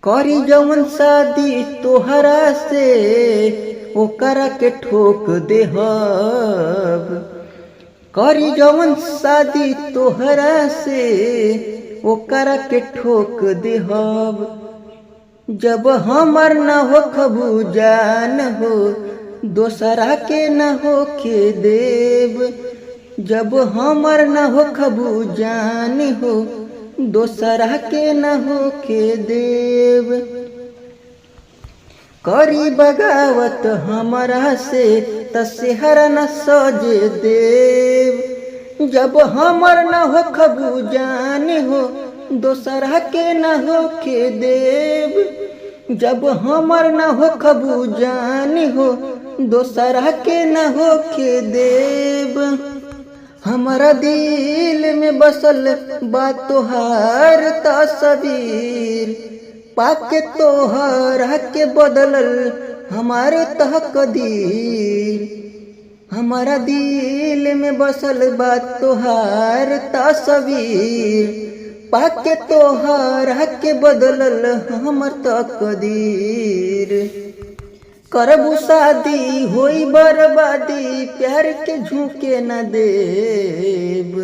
करी जवन शादी तोहरा से ओकरा के ठोक देहब। करी जवन शादी तोहरा से ओकरा के ठोक देहब। जब हमर न हो खबू जान हो दोसरा के न होखे देव। जब हमर न हो खबू जान हो दोसरा के न होखे देव। करी बगावत हमरा से तसेहर न सजे देव। जब हमर न हो खबू जान हो दोसरा के न होखे देव। जब हमर न हो खबू जान हो दोसरा के न होखे देव। हमारा दिल में बसल बा तोहार तस्वीर। पाके तोहरा के बदलल हमारे तकदीर। हमारा दिल में बसल बा तोहार तस्वीर। पाके तोहरा के बदलल हमर तकदीर। करबू शादी होई बर्बादी प्यार के झुके न देव।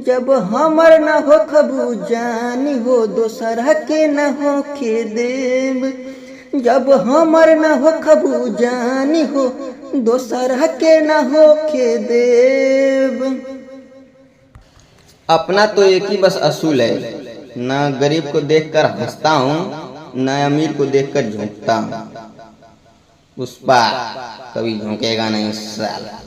जब हमर न हो खबू जान हो दोसरा के न होखे देव। जब हमर न हो खबू जान हो दोसरा के न होखे देव। अपना तो एक ही बस असूल है, ना गरीब को देखकर हंसता हूँ ना अमीर को देखकर झुकता हूँ। पुष्पा कभी झुकेगा नहीं साला।